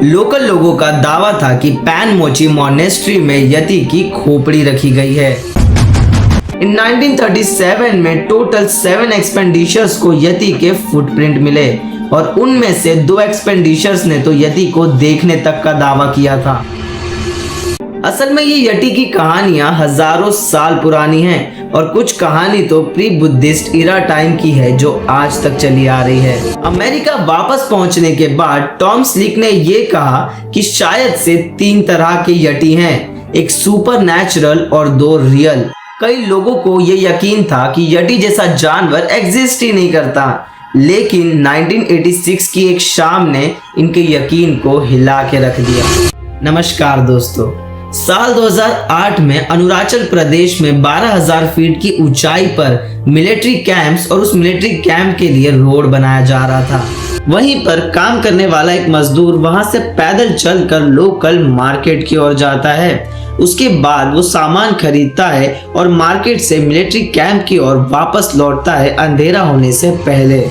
Local लोगों का दावा था कि पैन मोची मॉनेस्ट्री में यति की खोपड़ी रखी गई है। इन 1937 में टोटल 7 एक्सपेंडिचर्स को यति के फुटप्रिंट मिले और उनमें से 2 एक्सपेंडिचर्स ने तो यति को देखने तक का दावा किया था। असल में ये यति की कहानियां हजारों साल पुरानी हैं और कुछ कहानी तो प्री बुद्धिस्ट इरा टाइम की है जो आज तक चली आ रही है। अमेरिका वापस पहुंचने के बाद टॉम स्लिक ने ये कहा कि शायद से 3 तरह के यति हैं, एक सुपर नेचुरल और 2 रियल। कई लोगों को ये यकीन था कि यति जैसा जानवर एग्जिस्ट ही नहीं करता, लेकिन 1986 की एक शाम ने इनके यकीन को हिला के रख दिया। नमस्कार दोस्तों, साल 2008 में अरुणाचल प्रदेश में 12,000 फीट की ऊंचाई पर मिलिट्री कैंप्स और उस मिलिट्री कैंप के लिए रोड बनाया जा रहा था। वहीं पर काम करने वाला एक मजदूर वहां से पैदल चलकर लोकल मार्केट की ओर जाता है। उसके बाद वो सामान खरीदता है और मार्केट से मिलिट्री कैंप की ओर वापस लौटता है अंधेरा होने से पहले।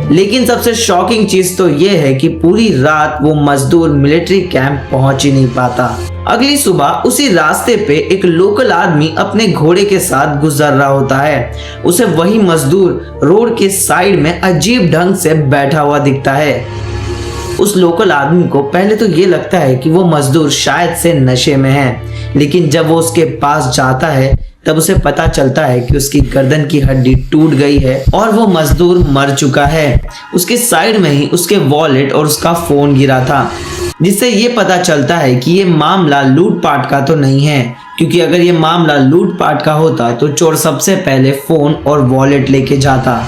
लेकिन सबसे शॉकिंग चीज तो ये है कि पूरी रात वो मजदूर मिलिट्री कैंप पहुंच ही नहीं पाता। अगली सुबह उसी रास्ते पे एक लोकल आदमी अपने घोड़े के साथ गुजर रहा होता है। उसे वही मजदूर रोड के साइड में अजीब ढंग से बैठा हुआ दिखता है। उस लोकल आदमी को पहले तो ये लगता है कि वो मजदूर शायद से नशे में है, लेकिन जब वो उसके पास जाता है तब उसे पता चलता है कि उसकी गर्दन की हड्डी टूट गई है और वो मजदूर मर चुका है। उसके साइड में ही उसके वॉलेट और उसका फोन गिरा था, जिससे ये पता चलता है कि ये मामला लूटपाट का तो नहीं है, क्योंकि अगर ये मामला लूटपाट का होता तो चोर सबसे पहले फोन और वॉलेट लेके जाता।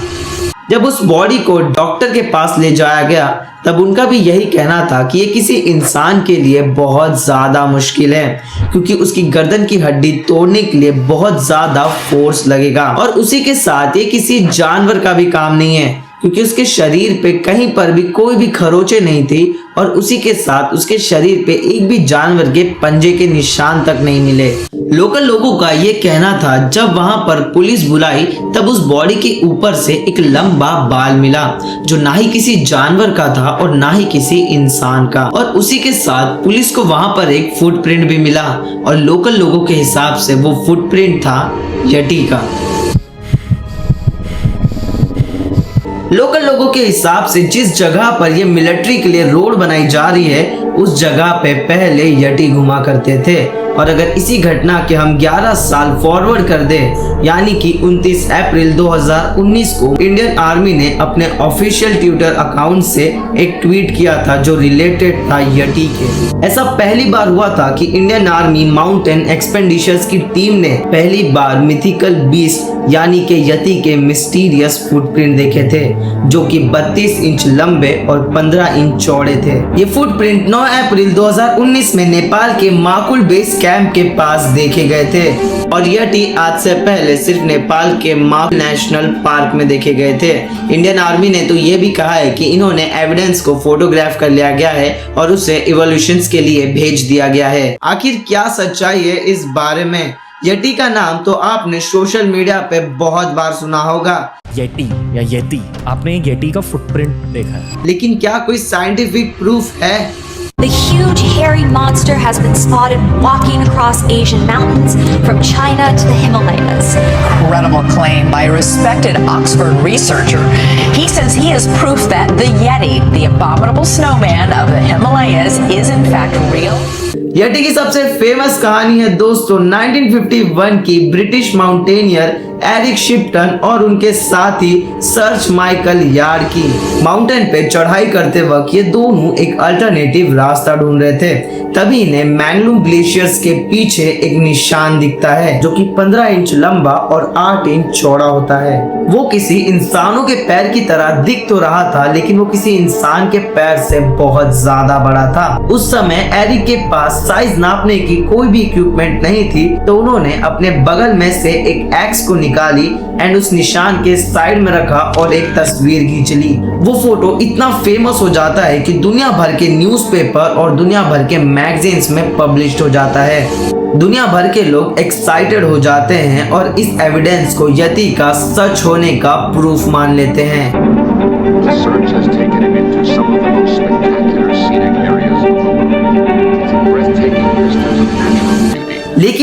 जब उस बॉडी को डॉक्टर के पास ले जाया गया तब उनका भी यही कहना था कि ये किसी इंसान के लिए बहुत ज्यादा मुश्किल है, क्योंकि उसकी गर्दन की हड्डी तोड़ने के लिए बहुत ज्यादा फोर्स लगेगा और उसी के साथ ये किसी जानवर का भी काम नहीं है, क्योंकि उसके शरीर पे कहीं पर भी कोई भी खरोचे नहीं थी और उसी के साथ उसके शरीर पे एक भी जानवर के पंजे के निशान तक नहीं मिले। लोकल लोगों का ये कहना था जब वहां पर पुलिस बुलाई तब उस बॉडी के ऊपर से एक लंबा बाल मिला जो ना ही किसी जानवर का था और ना ही किसी इंसान का, और उसी के साथ पुलिस को वहां पर एक फुटप्रिंट भी मिला और लोकल लोगों के हिसाब से वो फुटप्रिंट था यति का। लोकल लोगों के हिसाब से जिस जगह पर ये मिलिट्री के लिए रोड बनाई जा रही है उस जगह पे पहले यति घुमा करते थे, और अगर इसी घटना के हम 11 साल फॉरवर्ड कर दें, यानी कि 29 अप्रैल 2019 को इंडियन आर्मी ने अपने ऑफिशियल ट्विटर अकाउंट से एक ट्वीट किया था जो रिलेटेड था यति के। ऐसा पहली बार हुआ था कि इंडियन आर्मी माउंटेन एक्सपेंडिचर्स की टीम ने पहली बार मिथिकल बीस्ट यानी कि यति के मिस्टीरियस फुटप्रिंट देखे थे, जो कि 32 इंच लंबे और 15 इंच चौड़े थे। ये फुटप्रिंट 9 अप्रैल 2019 में नेपाल के माकुल बेस कैंप के पास देखे गए थे, और यति आज से पहले सिर्फ नेपाल के माकुल नेशनल पार्क में देखे गए थे। इंडियन आर्मी ने तो ये भी कहा है कि इन्होंने एविडेंस को फोटोग्राफ कर लिया गया है और उसे इवोल्यूशंस के लिए भेज दिया गया है। आखिर क्या सच्चाई है इस बारे में? यति का नाम तो आपने सोशल मीडिया पे बहुत बार सुना होगा, येटी या येती। आपने येटी का फुटप्रिंट देखा है, लेकिन क्या कोई साइंटिफिक प्रूफ है? The huge hairy monster has been spotted walking across Asian mountains from China to the Himalayas. Incredible claim by a respected Oxford researcher. He says he has proof that the Yeti, the abominable snowman of the Himalayas, is in fact real. यति की सबसे famous कहानी है दोस्तों 1951 की British mountaineer Eric Shipton और उनके साथी search Michael yard की। माउंटेन पे चढ़ाई करते वक्त ये दोनों एक अल्टरनेटिव रास्ता ढूंढ रहे थे, तभी इन्हें मैंगलूम ग्लेशियर्स के पीछे एक निशान दिखता है जो कि 15 इंच लंबा और 8 इंच चौड़ा होता है। वो किसी इंसानों के पैर की तरह दिख तो रहा था, लेकिन वो किसी इंसान के पैर से बहुत ज्यादा बड़ा था। उस समय एरिक के पास साइज नापने की कोई भी इक्विपमेंट नहीं थी, तो उन्होंने अपने बगल में से एक एक्स को निकाली एंड उस निशान के साइड में रखा और एक तस्वीर खींच ली। वो फोटो इतना फेमस हो जाता है कि दुनिया भर के न्यूज़पेपर और दुनिया भर के मैगजीन्स में पब्लिश हो जाता है। दुनिया भर के लोग एक्साइटेड हो जाते हैं और इस एविडेंस को यति का सच होने का प्रूफ मान लेते हैं।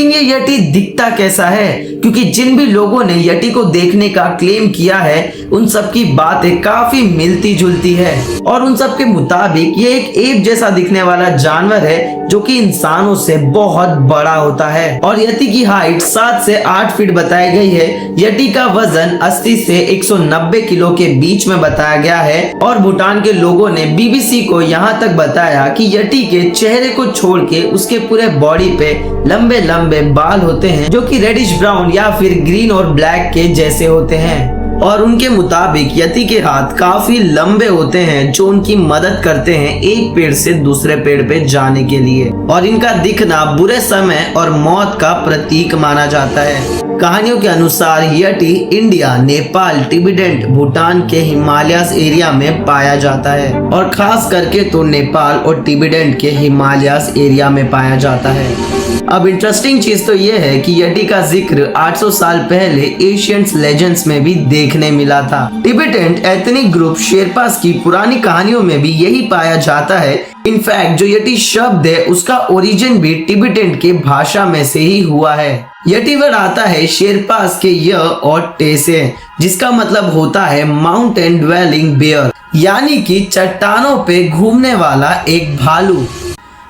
लेकिन ये यटी दिखता कैसा है, क्योंकि जिन भी लोगों ने यटी को देखने का क्लेम किया है उन सब की बातें काफी मिलती जुलती है और उन सब के मुताबिक ये एक एप जैसा दिखने वाला जानवर है जो कि इंसानों से बहुत बड़ा होता है और यटी की हाइट 7 से 8 फीट बताई गई है। यटी का वजन 80 से 190 किलो के बीच में बताया गया है और भूटान के लोगों ने बीबीसी को यहाँ तक बताया कि यटी के चेहरे को छोड़ के उसके पूरे बॉडी पे लंबे लंबे बाल होते हैं जो कि रेडिश ब्राउन या फिर ग्रीन और ब्लैक के जैसे होते हैं और उनके मुताबिक यति के हाथ काफी लंबे होते हैं जो उनकी मदद करते हैं एक पेड़ से दूसरे पेड़ पे जाने के लिए और इनका दिखना बुरे समय और मौत का प्रतीक माना जाता है। कहानियों के अनुसार यटी इंडिया, नेपाल, तिब्बत, भूटान के हिमालयस एरिया में पाया जाता है और खास करके तो नेपाल और तिब्बत के हिमालयस एरिया में पाया जाता है। अब इंटरेस्टिंग चीज तो यह है कि यटी का जिक्र 800 साल पहले एशियंस लेजेंड्स में भी देखने मिला था। टिबेटेंट एथनिक ग्रुप शेरपास की पुरानी कहानियों में भी यही पाया जाता है। इनफैक्ट जो यटी शब्द है उसका ओरिजिन भी टिबेटेंट के भाषा में से ही हुआ है। यटी वर्ड आता है शेरपास के य और टे से, जिसका मतलब होता है माउंटेन ड्वेलिंग बेयर, यानी कि चट्टानों पे घूमने वाला एक भालू।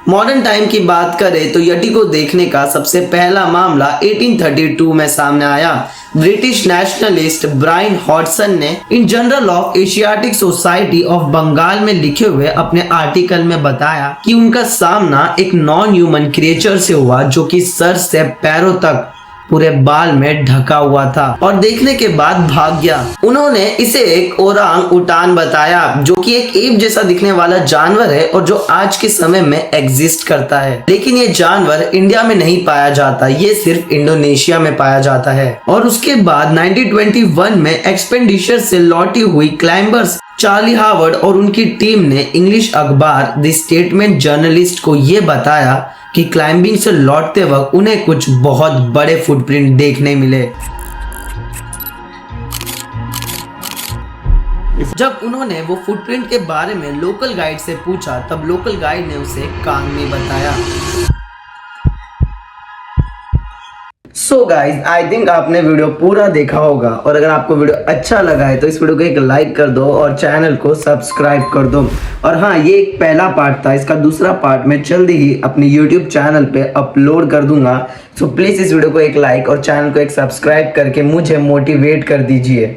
मॉडर्न टाइम की बात करें तो यटी को देखने का सबसे पहला मामला 1832 में सामने आया। ब्रिटिश नेशनलिस्ट ब्रायन हॉडसन ने इन journal of Asiatic Society of Bengal में लिखे हुए अपने आर्टिकल में बताया कि उनका सामना एक नॉन ह्यूमन क्रिएचर से हुआ जो कि सर से पैरों तक पूरे बाल में ढका हुआ था और देखने के बाद भाग गया। उन्होंने इसे एक ओरांग उटान बताया जो कि एक एप जैसा दिखने वाला जानवर है और जो आज के समय में एग्जिस्ट करता है, लेकिन ये जानवर इंडिया में नहीं पाया जाता, ये सिर्फ इंडोनेशिया में पाया जाता है। और उसके बाद 1921 में एक्सपेडिशन से लौटी हुई क्लाइंबर्स चार्ली हावर्ड और उनकी टीम ने इंग्लिश अखबार द स्टेटमेंट जर्नलिस्ट को ये बताया कि क्लाइंबिंग से लौटते वक्त उन्हें कुछ बहुत बड़े फुटप्रिंट देखने मिले। जब उन्होंने वो फुटप्रिंट के बारे में लोकल गाइड से पूछा तब लोकल गाइड ने उसे कांगनी बताया। सो गाइज, आई थिंक आपने वीडियो पूरा देखा होगा और अगर आपको वीडियो अच्छा लगा है तो इस वीडियो को एक लाइक कर दो और चैनल को सब्सक्राइब कर दो। और हाँ, ये एक पहला पार्ट था, इसका दूसरा पार्ट मैं जल्दी ही अपने यूट्यूब चैनल पे अपलोड कर दूंगा। सो प्लीज इस वीडियो को एक लाइक और चैनल को एक सब्सक्राइब करके मुझे मोटिवेट कर दीजिए।